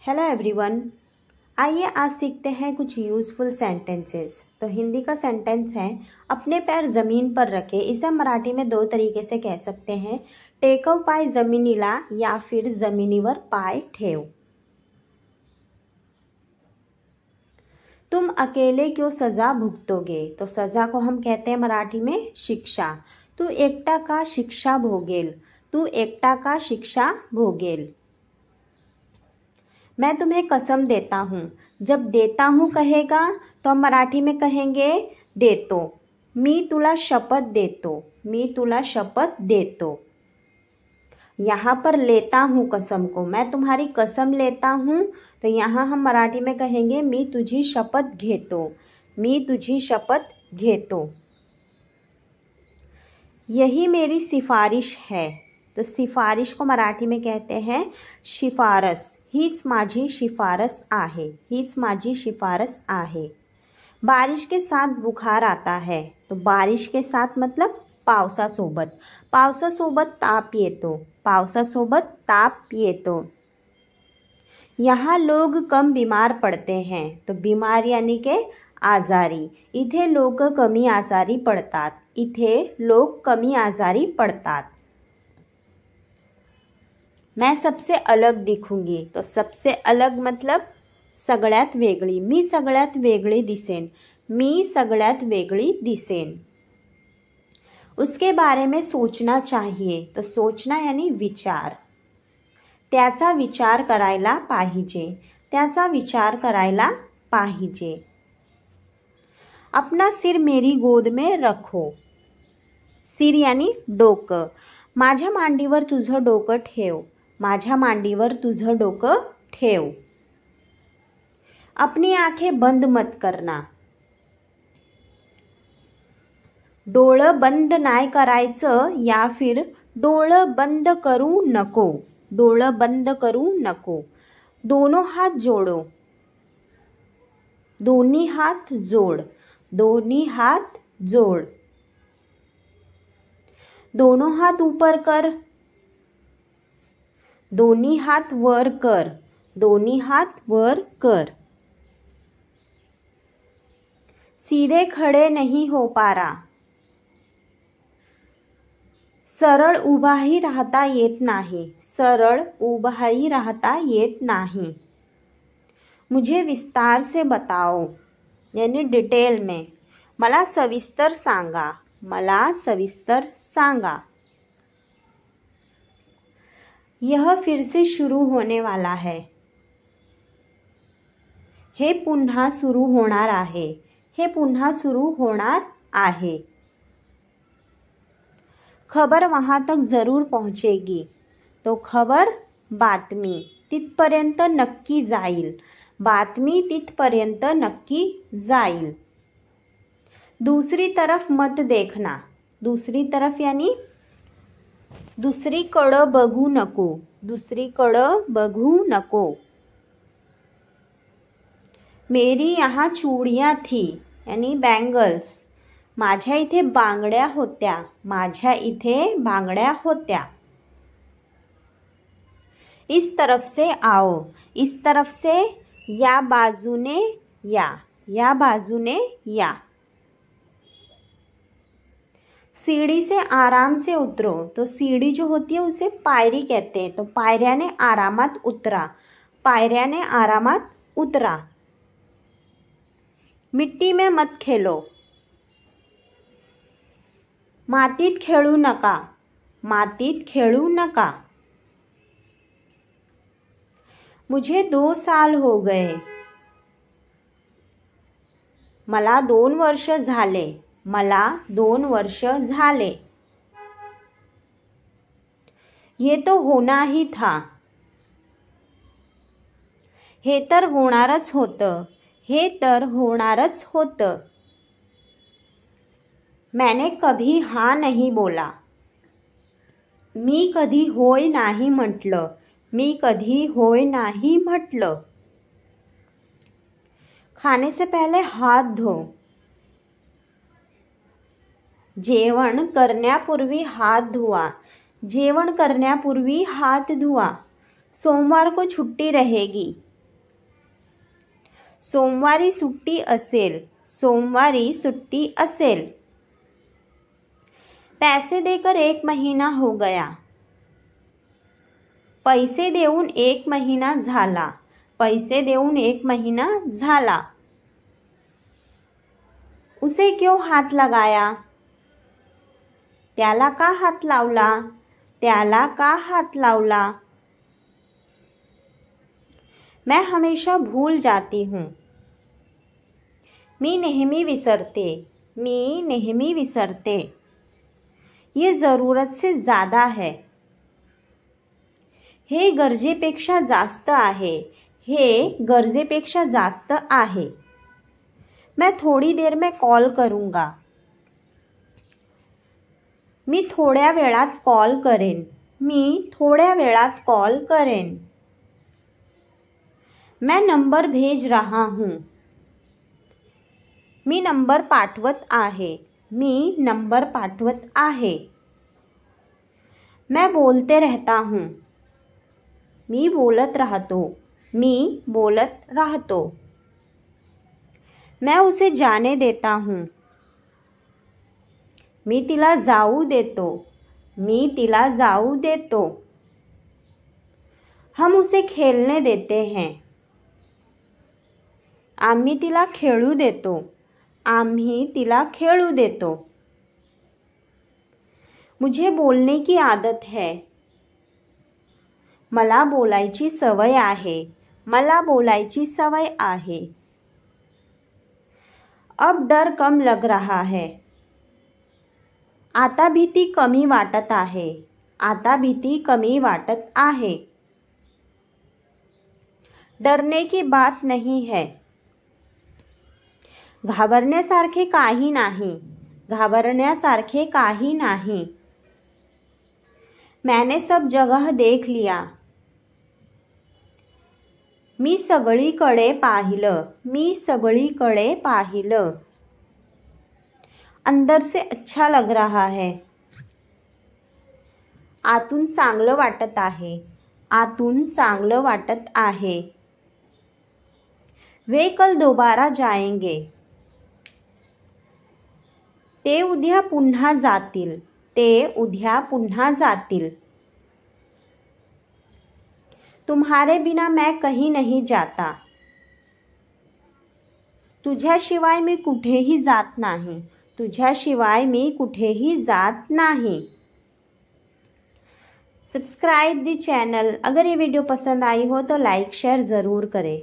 Hello everyone. आइए आज सीखते हैं कुछ यूज़फुल सेंटेंसेस। तो हिंदी का सेंटेंस है अपने पैर जमीन पर रखे। इसे हम मराठी में दो तरीके से कह सकते हैं, टेकव पाय जमिनीला या फिर जमिनीवर पाय ठेव। तुम अकेले क्यों सजा भुगतोगे? तो सजा को हम कहते हैं मराठी में शिक्षा। तू एकटा का शिक्षा भोगेल, तू एकटा का शिक्षा भोगेल। मैं तुम्हें कसम देता हूँ। जब देता हूँ कहेगा तो हम मराठी में कहेंगे देतो। मी तुला शपथ देतो, मी तुला शपथ देतो। यहाँ पर लेता हूँ कसम को, मैं तुम्हारी कसम लेता हूँ, तो यहाँ हम मराठी में कहेंगे मी तुझी शपथ घेतो, मी तुझी शपथ घेतो। यही मेरी सिफारिश है। तो सिफारिश को मराठी में कहते हैं शिफारस। हीच माझी शिफारस आहे, हीच माझी शिफारस आहे। बारिश के साथ बुखार आता है। तो बारिश के साथ मतलब पावसासोबत, पावसासोबत ताप येतो, पावसासोबत ताप येतो। यहाँ लोग कम बीमार पड़ते हैं। तो बीमार यानी के आजारी। इथे लोक कमी आजारी पडतात, इथे लोक कमी आजारी पडतात। मैं सबसे अलग दिखूंगी। तो सबसे अलग मतलब सगळ्यात वेगळी, मी सगळ्यात वेगळी दिसेन, मी सगळ्यात वेगळी दिसेन। उसके बारे में सोचना चाहिए। तो सोचना यानी विचार। त्याचा विचार करायला पाहिजे, त्याचा विचार करायला पाहिजे। अपना सिर मेरी गोद में रखो। सिर यानी डोकं। माझ्या मांडीवर तुझं डोकं ठेव, माझ्या मांडीवर तुझं डोकं ठेव। अपनी आंखें बंद मत करना। डोळं बंद नाही करायचं या फिर डोळं बंद करू नको, डोळं बंद करू नको। दोनों हाथ जोड़ो, दोन्ही हात जोड़, दोन्ही हात जोड़। दोनों हाथ ऊपर कर, दोन्ही हात वर कर, दोन्ही हात वर कर। सीधे खड़े नहीं हो पा रहा। सरळ उभाही राहता येत नाही, सरळ उभाही राहता येत नाही। मुझे विस्तार से बताओ यानी डिटेल में, मला सविस्तर सांगा, मला सविस्तर सांगा। यह फिर से शुरू होने वाला है। हे पुन्हा सुरू होणार आहे, हे पुन्हा सुरू होणार आहे। खबर वहां तक जरूर पहुंचेगी। तो खबर बातमी तिथपर्यंत नक्की जाईल, बातमी तिथपर्यंत नक्की जाईल। दूसरी तरफ मत देखना। दूसरी तरफ यानी दुसरीकडं बघू नको, दुसरीकडं बघू नको। मेरी यहाँ चूड़ियाँ थी यानी बैंगल्स। माझ्या इथे बांगड्या होत्या, माझ्या इथे बांगड्या होत्या। इस तरफ से आओ, इस तरफ से या बाजूने या, या बाजूने या। सीढ़ी से आराम से उतरो। तो सीढ़ी जो होती है उसे पायरी कहते हैं। तो पायऱ्याने आरामात उतरा, पायऱ्याने आरामात उतरा। मिट्टी में मत खेलो। मातीत खेळू नका, मातीत खेळू नका। मुझे 2 साल हो गए। मला 2 वर्ष झाले, मला 2 वर्ष झाले। ये तो होना ही था। हे तर होणारच होतं, हे तर होणारच होतं। मैंने कभी हाँ नहीं बोला। मी कधी होय नाही म्हटलं, मी कधी होय नाही म्हटलं। खाने से पहले हाथ धो। जेवण करण्यापूर्वी हाथ धुआ, जेवण करण्यापूर्वी हाथ धुआ। सोमवार को छुट्टी रहेगी, सोमवारी सुट्टी असेल, सोमवारी सुट्टी असेल. पैसे देकर 1 महीना हो गया. पैसे देऊन 1 महीना झाला, पैसे देऊन 1 महीना झाला. उसे क्यों हात लगाया? त्याला का हात लावला? त्याला का हात लावला? मैं हमेशा भूल जाती हूँ. मी नेहमी विसरते, मी नेहमी विसरते. ये ज़रूरत से ज़्यादा है. हे गरजेपेक्षा जास्त आहे, हे गरजेपेक्षा जास्त आहे. मैं थोड़ी देर में कॉल करूँगा. मी थोड्या वेळात कॉल करेन, मी थोड्या वेळात कॉल करेन. मैं नंबर भेज रहा हूँ. मी नंबर पाठवत आहे, मी नंबर पाठवत आहे. मैं बोलते रहता हूँ. मी बोलत राहतो, मी बोलत राहतो. मैं उसे जाने देता हूँ. मी तिला जाऊ देतो, मी तिला जाऊ देतो. हम उसे खेलने देते हैं. आम्ही तिला खेळू देतो, आम्ही तिला खेळू देतो. मुझे बोलने की आदत है. मला बोलायची सवय आहे, मला बोलायची सवय आहे. अब डर कम लग रहा है. आता भीती कमी वाटत आहे, आता भीती कमी वाटत आहे. डरने की बात नहीं है. घाबरण्यासारखे काही नाही, घाबरण्यासारखे काही नाही. मैंने सब जगह देख लिया. मी सगळीकडे पाहिलं, मी सगळीकडे पाहिलं. अंदर से अच्छा लग रहा है. आतून चांगलं वाटत आहे, आतून चांगलं वाटत आहे. वे कल दोबारा जाएंगे. ते उद्या पुन्हा जातील, ते उद्या पुन्हा जातील. तुम्हारे बिना मैं कहीं नहीं जाता. तुझ्याशिवाय मी कुठेही जात नाही, तुझ्याशिवाय मी कुठेही जात नाही. Subscribe the channel. अगर ये वीडियो पसंद आई हो तो लाइक शेयर ज़रूर करें.